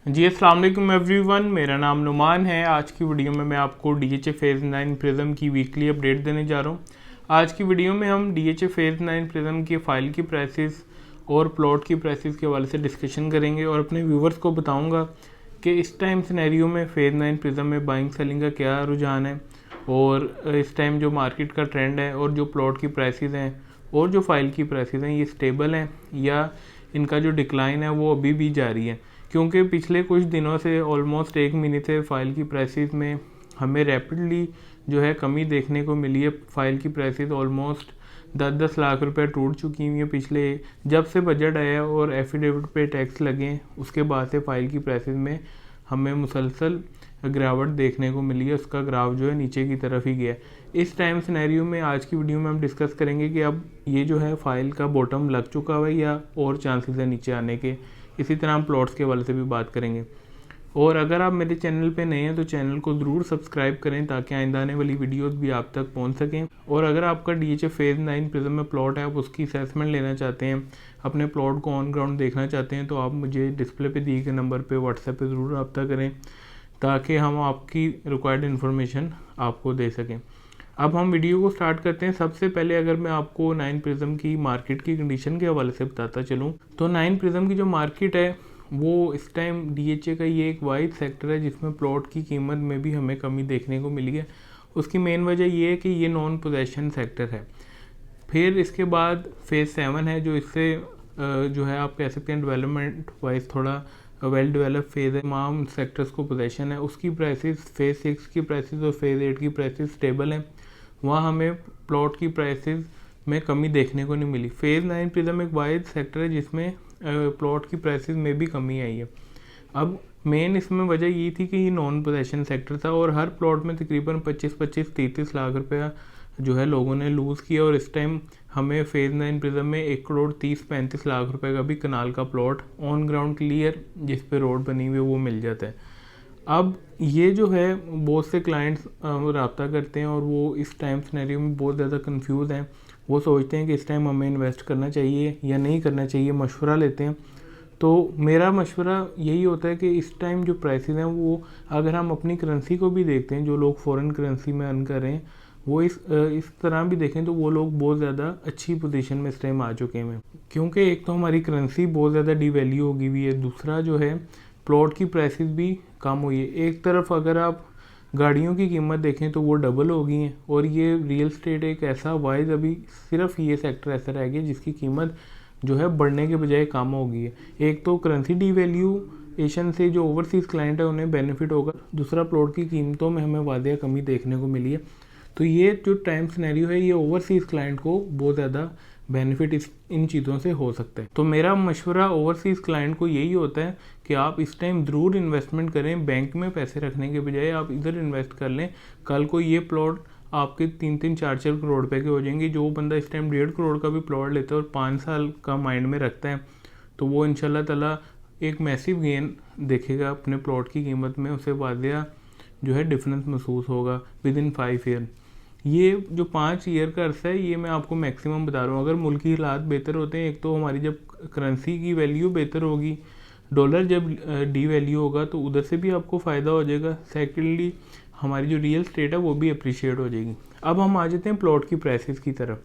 जी अस्सलाम वालेकुम एवरीवन, मेरा नाम नुमान है। आज की वीडियो में मैं आपको डीएचए फेज़ 9 प्रिज्म की वीकली अपडेट देने जा रहा हूँ। आज की वीडियो में हम डीएचए फेज़ 9 प्रिज्म की फ़ाइल की प्राइसेस और प्लॉट की प्राइसेस के हवाले से डिस्कशन करेंगे और अपने व्यूवर्स को बताऊँगा कि इस टाइम सिनेरियो में फेज़ 9 प्रिज्म में बाइंग सेलिंग का क्या रुझान है और इस टाइम जो मार्केट का ट्रेंड है और जो प्लॉट की प्राइसेस हैं और जो फाइल की प्राइसेस हैं, ये स्टेबल हैं या इनका जो डिक्लाइन है वो अभी भी जारी है। क्योंकि पिछले कुछ दिनों से ऑलमोस्ट एक महीने से फ़ाइल की प्राइसेस में हमें रैपिडली जो है कमी देखने को मिली है। फ़ाइल की प्राइसेस ऑलमोस्ट 10-10 लाख रुपए टूट चुकी हुई हैं पिछले जब से बजट आया और एफिडेविट पे टैक्स लगे उसके बाद से फ़ाइल की प्राइसेस में हमें मुसलसल गिरावट देखने को मिली है। उसका ग्राफ जो है नीचे की तरफ ही गया। इस टाइम सिनेरियो में आज की वीडियो में हम डिस्कस करेंगे कि अब ये जो है फ़ाइल का बॉटम लग चुका है या और चांसेस है नीचे आने के। इसी तरह हम प्लॉट्स के हवाले से भी बात करेंगे। और अगर आप मेरे चैनल पे नए हैं तो चैनल को ज़रूर सब्सक्राइब करें ताकि आइंदा आने वाली वीडियोस भी आप तक पहुंच सकें। और अगर आपका डीएचए फेज़ 9 प्रिज्म में प्लॉट है, आप उसकी असेसमेंट लेना चाहते हैं, अपने प्लॉट को ऑन ग्राउंड देखना चाहते हैं, तो आप मुझे डिस्प्ले पे दिए गए नंबर पे व्हाट्सएप पे ज़रूर रब्ता करें ताकि हम आपकी रिक्वायर्ड इन्फॉर्मेशन आपको दे सकें। अब हम वीडियो को स्टार्ट करते हैं। सबसे पहले अगर मैं आपको 9 प्रिज्म की मार्केट की कंडीशन के हवाले से बताता चलूँ तो 9 प्रिज्म की जो मार्केट है वो इस टाइम डीएचए का ये एक वाइड सेक्टर है जिसमें प्लॉट की कीमत में भी हमें कमी देखने को मिली है। उसकी मेन वजह ये है कि ये नॉन पोजेशन सेक्टर है। फिर इसके बाद फेज़ 7 है जो इससे जो है आप कह सकते हैं डेवलपमेंट वाइज थोड़ा वेल डेवलप फेज़ है, तमाम सेक्टर्स को पोजेशन है। उसकी प्राइसेस फेज़ 6 की प्राइसेस और फेज़ 8 की प्राइसेस स्टेबल हैं। वहाँ हमें प्लॉट की प्राइसेस में कमी देखने को नहीं मिली। फेज़ 9 प्रिज्म एक वाइड सेक्टर है जिसमें प्लॉट की प्राइसेस में भी कमी आई है। अब मेन इसमें वजह ये थी कि ये नॉन पोजेशन सेक्टर था और हर प्लॉट में तकरीबन 25-25-33 लाख रुपया जो है लोगों ने लूज़ किया। और इस टाइम हमें फेज़ 9 प्रिज्म में 1 करोड़ 30-35 लाख रुपए का भी कनाल का प्लॉट ऑन ग्राउंड क्लियर जिस पे रोड बनी हुई है वो मिल जाता है। अब ये जो है बहुत से क्लाइंट्स रब्ता करते हैं और वो इस टाइम सिनेरियो में बहुत ज़्यादा कंफ्यूज हैं। वो सोचते हैं कि इस टाइम हमें इन्वेस्ट करना चाहिए या नहीं करना चाहिए, मशवरा लेते हैं। तो मेरा मशवरा यही होता है कि इस टाइम जो प्राइसेस हैं वो अगर हम अपनी करेंसी को भी देखते हैं, जो लोग फॉरेन करेंसी में अर्न कर रहे हैं वो इस तरह भी देखें तो वो लोग बहुत ज़्यादा अच्छी पोजीशन में इस टाइम आ चुके हैं। क्योंकि एक तो हमारी करेंसी बहुत ज़्यादा डिवैल्यू होगी हुई है, दूसरा जो है प्लॉट की प्राइसेस भी कम हुई है। एक तरफ अगर आप गाड़ियों की कीमत देखें तो वो डबल हो गई हैं और ये रियल स्टेट एक ऐसा वाइज अभी सिर्फ ये सेक्टर ऐसा रह गया जिसकी कीमत जो है बढ़ने के बजाय कम हो गई है। एक तो करेंसी डिवैल्यूएशन से जो ओवरसीज़ क्लाइंट है उन्हें बेनिफिट होगा, दूसरा प्लॉट की कीमतों में हमें वादिया कमी देखने को मिली है। तो ये जो टाइम सिनेरियो है ये ओवरसीज़ क्लाइंट को बहुत ज़्यादा बेनिफिट इन चीज़ों से हो सकता है। तो मेरा मशवरा ओवरसीज़ क्लाइंट को यही होता है कि आप इस टाइम ज़रूर इन्वेस्टमेंट करें, बैंक में पैसे रखने के बजाय आप इधर इन्वेस्ट कर लें। कल को ये प्लॉट आपके 3-4 करोड़ रुपए के हो जाएंगे। जो बंदा इस टाइम 1.5 करोड़ का भी प्लॉट लेता है और 5 साल का माइंड में रखता है तो वो इंशाल्लाह ताला एक मैसिव गेन देखेगा अपने प्लॉट की कीमत में। उसे वादिया जो है डिफरेंस महसूस होगा विद इन 5 ईयर। ये जो 5 ईयर का अर्सा है ये मैं आपको मैक्सिमम बता रहा हूँ। अगर मुल्क की हालात बेहतर होते हैं, एक तो हमारी जब करेंसी की वैल्यू बेहतर होगी, डॉलर जब डी वैल्यू होगा तो उधर से भी आपको फ़ायदा हो जाएगा। सेकेंडली हमारी जो रियल स्टेट है वो भी अप्रिशिएट हो जाएगी। अब हम आ जाते हैं प्लॉट की प्राइसेस की तरफ।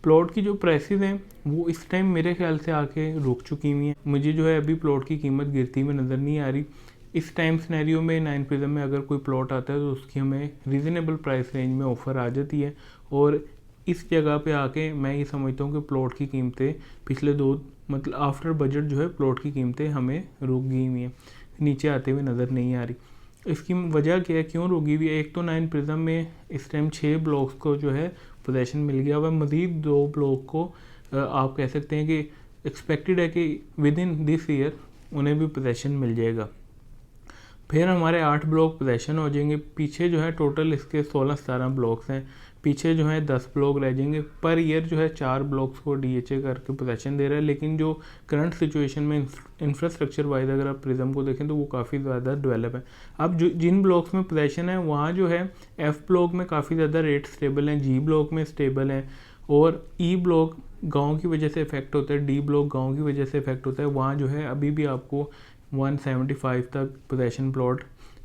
प्लॉट की जो प्राइसेस हैं वो इस टाइम मेरे ख्याल से आके रुक चुकी हुई हैं। मुझे जो है अभी प्लॉट की कीमत गिरती हुई नज़र नहीं आ रही। इस टाइम सिनेरियो में 9 प्रिज्म में अगर कोई प्लॉट आता है तो उसकी हमें रीज़नेबल प्राइस रेंज में ऑफ़र आ जाती है। और इस जगह पे आके मैं ये समझता हूँ कि प्लॉट की कीमतें पिछले मतलब आफ्टर बजट जो है प्लॉट की कीमतें हमें रुक गई हुई हैं, नीचे आते हुए नज़र नहीं आ रही। इसकी वजह क्या है, क्यों रुकी हुई है? एक तो 9 प्रिज्म में इस टाइम 6 ब्लॉक्स को जो है पोजेशन मिल गया हुआ, मज़ीद 2 ब्लॉक को आप कह सकते हैं कि एक्सपेक्टेड है कि विद इन दिस ईयर उन्हें भी पोजेशन मिल जाएगा। फिर हमारे 8 ब्लॉक पोजेशन हो जाएंगे। पीछे जो है टोटल इसके 16-17 ब्लॉक्स हैं, पीछे जो है 10 ब्लॉक रह जाएंगे। पर ईयर जो है 4 ब्लॉक्स को डीएचए करके पोजेशन दे रहा है। लेकिन जो करंट सिचुएशन में इंफ्रास्ट्रक्चर वाइज अगर आप प्रिज्म को देखें तो वो काफ़ी ज़्यादा डेवलप है। अब जो जिन ब्लॉक्स में पोजेशन है वहाँ जो है एफ ब्लॉक में काफ़ी ज़्यादा रेट स्टेबल हैं, जी ब्लॉक में स्टेबल हैं और ई ब्लॉक गाँव की वजह से इफेक्ट होता है, डी ब्लॉक गाँव की वजह से इफेक्ट होता है। वहाँ जो है अभी भी आपको 175 तक पोजेशन प्लॉट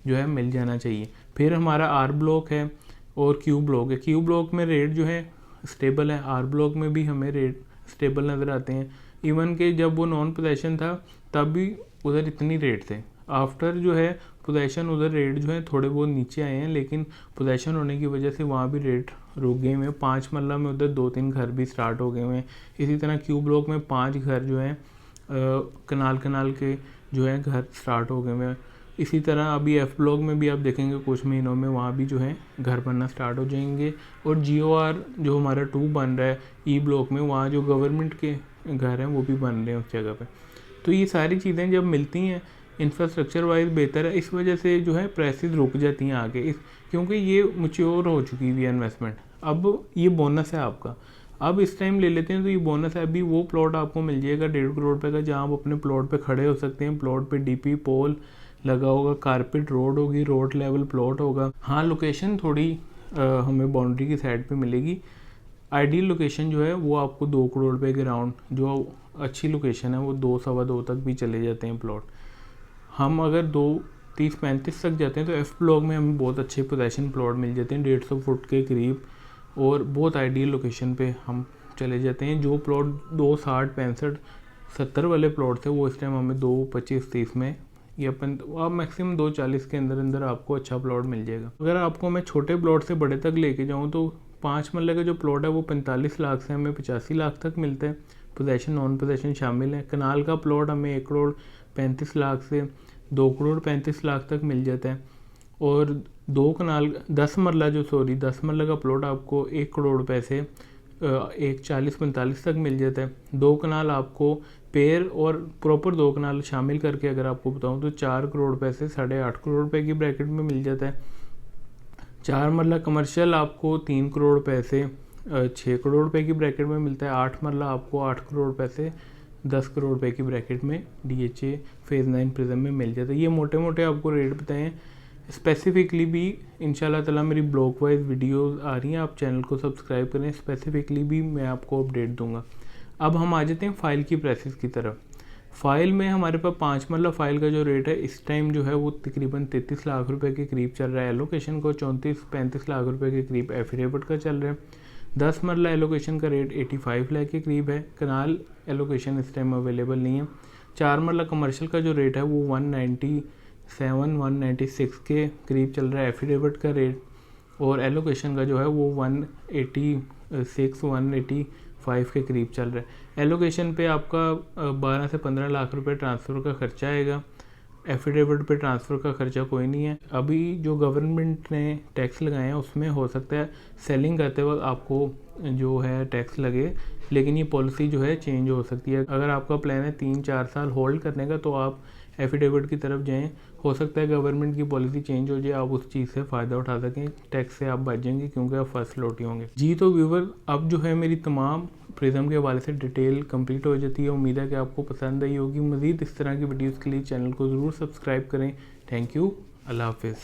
जो है मिल जाना चाहिए। फिर हमारा आर ब्लॉक है और क्यू ब्लॉक है। क्यू ब्लॉक में रेट जो है स्टेबल है, आर ब्लॉक में भी हमें रेट स्टेबल नज़र आते हैं। इवन के जब वो नॉन पोजेशन था तब भी उधर इतनी रेट थे। आफ्टर जो है पोजेशन उधर रेट जो है थोड़े बहुत नीचे आए हैं, लेकिन पोजेशन होने की वजह से वहाँ भी रेट रुक गए हुए हैं। 5 मरला में उधर 2-3 घर भी स्टार्ट हो गए हुए हैं। इसी तरह क्यू ब्लॉक में 5 घर जो हैं कनाल के जो है घर स्टार्ट हो गए हुए हैं। इसी तरह अभी एफ ब्लॉक में भी आप देखेंगे कुछ महीनों में वहाँ भी जो है घर बनना स्टार्ट हो जाएंगे। और GOR जो हमारा 2 बन रहा है ई ब्लॉक में, वहाँ जो गवर्नमेंट के घर हैं वो भी बन रहे हैं उस जगह पे। तो ये सारी चीज़ें जब मिलती हैं इंफ्रास्ट्रक्चर वाइज बेहतर है, इस वजह से जो है प्राइसेस रुक जाती हैं आगे, क्योंकि ये मैच्योर हो चुकी हुई है इन्वेस्टमेंट। अब ये बोनस है आपका, अब इस टाइम ले लेते हैं तो ये बोनस है। अभी वो प्लॉट आपको मिल जाएगा 1.5 करोड़ रुपये का, जहाँ आप अपने प्लॉट पे खड़े हो सकते हैं। प्लॉट पे DP पोल लगा होगा, कारपेट रोड होगी, रोड लेवल प्लॉट होगा। हाँ, लोकेशन थोड़ी हमें बाउंड्री की साइड पे मिलेगी। आइडियल लोकेशन जो है वो आपको 2 करोड़ रुपये के राउंड, जो अच्छी लोकेशन है वो 2-2.25 तक भी चले जाते हैं प्लॉट। हम अगर 2-30-35 तक जाते हैं तो एफ ब्लॉक में हमें बहुत अच्छे पोजेशन प्लॉट मिल जाते हैं 150 फुट के करीब, और बहुत आइडियल लोकेशन पे हम चले जाते हैं। जो प्लॉट 260-65-70 वाले प्लॉट थे वो इस टाइम हमें 225-30 में या आप मैक्सिमम 240 के अंदर अंदर आपको अच्छा प्लॉट मिल जाएगा। अगर आपको मैं छोटे प्लॉट से बड़े तक लेके जाऊँ तो 5 मरले का जो प्लॉट है वो 45 लाख से हमें 85 लाख तक मिलता है। पोजेशन नॉन पोजेशन शामिल है। कनाल का प्लॉट हमें 1 करोड़ 35 लाख से 2 करोड़ 35 लाख तक मिल जाता है। और 10 मरला का प्लॉट आपको 1 करोड़ रुपये से 140-45 तक मिल जाता है। 2 कनाल आपको पेड़ और प्रॉपर 2 कनाल शामिल करके अगर आपको बताऊं तो 4 करोड़ रुपये से 8.5 करोड़ रुपये की ब्रैकेट में मिल जाता है। 4 मरला कमर्शियल आपको 3 करोड़ रुपये से 6 करोड़ रुपये की ब्रैकेट में मिलता है। 8 मरला आपको 8 करोड़ रुपये से 10 करोड़ रुपये की ब्रैकेट में DHA फेज़ 9 प्रिज्म में मिल जाता है। ये मोटे मोटे आपको रेट बताए हैं। स्पेसिफिकली भी इंशाल्लाह ताला मेरी ब्लॉक वाइज वीडियोस आ रही हैं, आप चैनल को सब्सक्राइब करें। स्पेसिफिकली भी मैं आपको अपडेट दूंगा। अब हम आ जाते हैं फ़ाइल की प्राइसेस की तरफ। फ़ाइल में हमारे पास 5 मरला फ़ाइल का जो रेट है इस टाइम जो है वो तकरीबन 33 लाख रुपए के करीब चल रहा है। एलोकेशन को 34-35 लाख रुपए के करीब एफिडेविट का चल रहा है। 10 मरला एलोकेशन का रेट 85 लाख के करीब है। कनाल एलोकेशन इस टाइम अवेलेबल नहीं है। 4 मरला कमर्शियल का जो रेट है वो 196 के करीब चल रहा है एफिडेविट का रेट, और एलोकेशन का जो है वो 186-185 के करीब चल रहा है। एलोकेशन पे आपका 12 से 15 लाख रुपए ट्रांसफ़र का खर्चा आएगा। एफिडेविट पे ट्रांसफ़र का खर्चा कोई नहीं है। अभी जो गवर्नमेंट ने टैक्स लगाए हैं उसमें हो सकता है सेलिंग करते वक्त आपको जो है टैक्स लगे, लेकिन ये पॉलिसी जो है चेंज हो सकती है। अगर आपका प्लान है 3-4 साल होल्ड करने का तो आप एफिडेविट की तरफ जाएं। हो सकता है गवर्नमेंट की पॉलिसी चेंज हो जाए, आप उस चीज़ से फ़ायदा उठा सकें, टैक्स से आप बच जाएंगे क्योंकि आप फर्स्ट लौटी होंगे। जी तो व्यूवर, अब जो है मेरी तमाम प्रिज्म के हवाले से डिटेल कंप्लीट हो जाती है। उम्मीद है कि आपको पसंद आई होगी। मज़ीद इस तरह की वीडियोज़ के लिए चैनल को ज़रूर सब्सक्राइब करें। Thank you. अल्लाह हाफिज़।